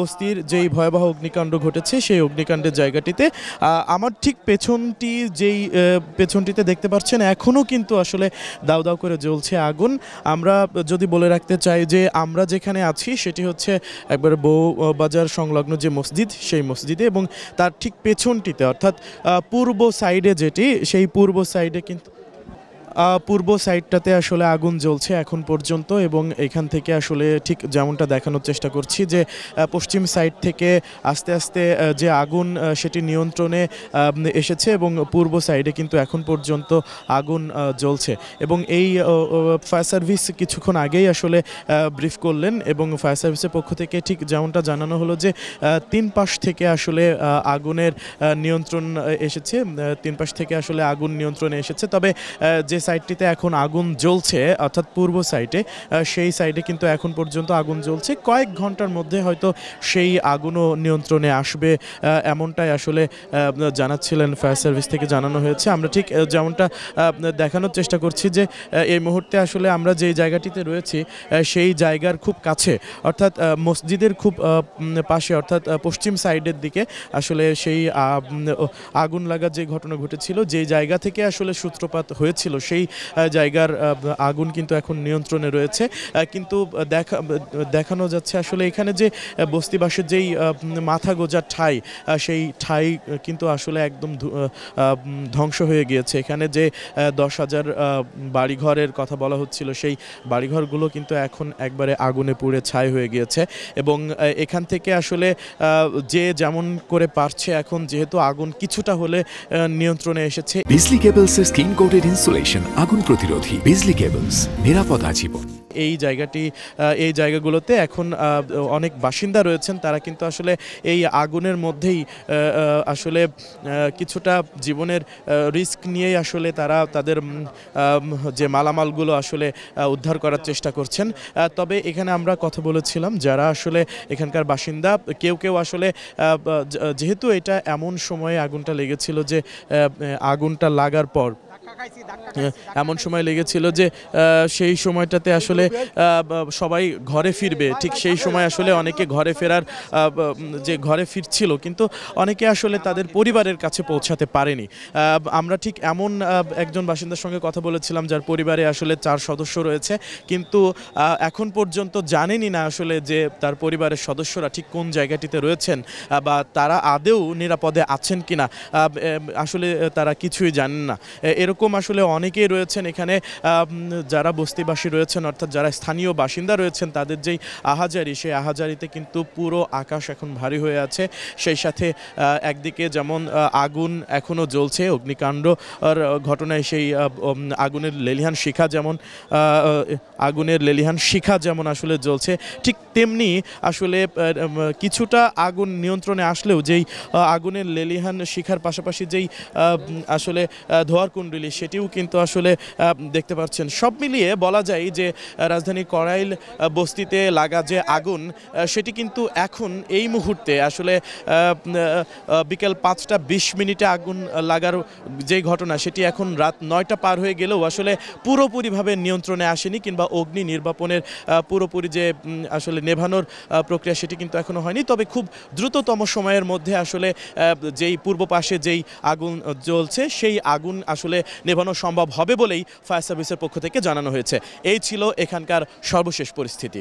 বস্তির যেই ভয়াবহ অগ্নিকাণ্ড ঘটেছে সেই অগ্নিকাণ্ডের জায়গাটিতে আমার ঠিক পেছনটিতে দেখতে পাচ্ছেন এখনও কিন্তু আসলে দাউ দাউ করে জ্বলছে আগুন। আমরা যদি বলে রাখতে চাই যে আমরা যেখানে আছি সেটি হচ্ছে একবার বউবাজার সংলগ্ন যে মসজিদ সেই মসজিদে, এবং তার ঠিক পেছনটিতে অর্থাৎ পূর্ব সাইডে যেটি সেই পূর্ব সাইডে কিন্তু পূর্ব সাইডটাতে আসলে আগুন জ্বলছে এখন পর্যন্ত, এবং এখান থেকে আসলে ঠিক যেমনটা দেখানোর চেষ্টা করছি যে পশ্চিম সাইড থেকে আস্তে আস্তে যে আগুন সেটি নিয়ন্ত্রণে এসেছে, এবং পূর্ব সাইডে কিন্তু এখন পর্যন্ত আগুন জ্বলছে। এবং এই ফায়ার সার্ভিস কিছুক্ষণ আগেই আসলে ব্রিফ করলেন, এবং ফায়ার সার্ভিসের পক্ষ থেকে ঠিক যেমনটা জানানো হলো যে 3 পাশ থেকে আসলে আগুনের নিয়ন্ত্রণ এসেছে, 3 পাশ থেকে আসলে আগুন নিয়ন্ত্রণে এসেছে। তবে যে সাইডটিতে এখন আগুন জ্বলছে অর্থাৎ পূর্ব সাইডে, সেই সাইডে কিন্তু এখন পর্যন্ত আগুন জ্বলছে। কয়েক ঘন্টার মধ্যে হয়তো সেই আগুনও নিয়ন্ত্রণে আসবে এমনটাই আসলে জানাচ্ছিলেন ফায়ার সার্ভিস থেকে জানানো হয়েছে। আমরা ঠিক যেমনটা দেখানোর চেষ্টা করছি যে এই মুহূর্তে আসলে আমরা যেই জায়গাটিতে রয়েছি সেই জায়গার খুব কাছে অর্থাৎ মসজিদের খুব পাশে অর্থাৎ পশ্চিম সাইডের দিকে আসলে সেই আগুন লাগার যে ঘটনা ঘটেছিল, যে জায়গা থেকে আসলে সূত্রপাত হয়েছিল সেই জায়গার আগুন কিন্তু এখন নিয়ন্ত্রণে রয়েছে। কিন্তু দেখানো যাচ্ছে আসলে এখানে যে বস্তিবাসের যেই মাথা গোজার ঠাই, সেই ঠাই কিন্তু আসলে একদম ধ্বংস হয়ে গিয়েছে। এখানে যে 10,000 বাড়িঘরের কথা বলা হচ্ছিল সেই বাড়িঘরগুলো কিন্তু এখন একবারে আগুনে পুড়ে ছাই হয়ে গিয়েছে, এবং এখান থেকে আসলে যে যেমন করে পারছে এখন, যেহেতু আগুন কিছুটা হলে নিয়ন্ত্রণে এসেছে। বিজলি কেবলসের স্কিন কোটেড ইনসুলেশন আগুন প্রতিরোধী। বিজলি কেবলস, নিরাপদ আজীবন। এই জায়গাগুলোতে এখন অনেক বাসিন্দা রয়েছেন, তারা কিন্তু আসলে এই আগুনের মধ্যেই আসলে কিছুটা জীবনের রিস্ক নিয়েই আসলে তারা তাদের যে মালামালগুলো আসলে উদ্ধার করার চেষ্টা করছেন। তবে এখানে আমরা কথা বলেছিলাম যারা আসলে এখানকার বাসিন্দা, কেউ আসলে যেহেতু এটা এমন সময়ে আগুনটা লেগেছিল যে আগুনটা লাগার পর এমন সময় লেগেছিল যে সেই সময়টাতে আসলে সবাই ঘরে ফিরবে, ঠিক সেই সময় আসলে অনেকে ঘরে ফিরছিল, কিন্তু অনেকে আসলে তাদের পরিবারের কাছে পৌঁছাতে পারেনি। আমরা ঠিক এমন একজন বাসিন্দার সঙ্গে কথা বলেছিলাম যার পরিবারে আসলে 4 সদস্য রয়েছে, কিন্তু এখন পর্যন্ত জানেনই না আসলে যে তার পরিবারের সদস্যরা ঠিক কোন জায়গাটিতে রয়েছেন বা তারা আদৌ নিরাপদে আছেন কিনা, আসলে তারা কিছুই জানেন না। এরকম আসলে অনেকেই রয়েছেন এখানে, যারা বস্তিবাসী রয়েছেন অর্থাৎ যারা স্থানীয় বাসিন্দা রয়েছেন, তাদের যেই আহাজারি, সেই আহাজারিতে কিন্তু পুরো আকাশ এখন ভারী হয়ে আছে। সেই সাথে একদিকে যেমন আগুন এখনও জ্বলছে, অগ্নিকাণ্ড ঘটনায় সেই আগুনের লেলিহান শিখা যেমন আসলে জ্বলছে, ঠিক তেমনি আসলে কিছুটা আগুন নিয়ন্ত্রণে আসলেও যেই আগুনের লেলিহান শিখার পাশাপাশি যেই আসলে ধোঁয়ার কুণ্ডলী সেটিও কিন্তু আসলে দেখতে পাচ্ছেন। সব মিলিয়ে বলা যায় যে রাজধানী কড়াইল বস্তিতে লাগা যে আগুন সেটি কিন্তু এখন এই মুহূর্তে আসলে বিকেল 5:20 আগুন লাগার যে ঘটনা সেটি এখন রাত 9টা পার হয়ে গেলেও আসলে পুরোপুরিভাবে নিয়ন্ত্রণে আসেনি, কিংবা অগ্নি নির্বাপনের পুরোপুরি যে আসলে নেভানোর প্রক্রিয়া সেটি কিন্তু এখনও হয়নি। তবে খুব দ্রুততম সময়ের মধ্যে আসলে যেই পূর্ব পাশে যেই আগুন জ্বলছে সেই আগুন আসলে নেভানো সম্ভব হবে বলেই ফায়ার সার্ভিসের পক্ষ থেকে জানানো হয়েছে। এই ছিল এখানকার সর্বশেষ পরিস্থিতি।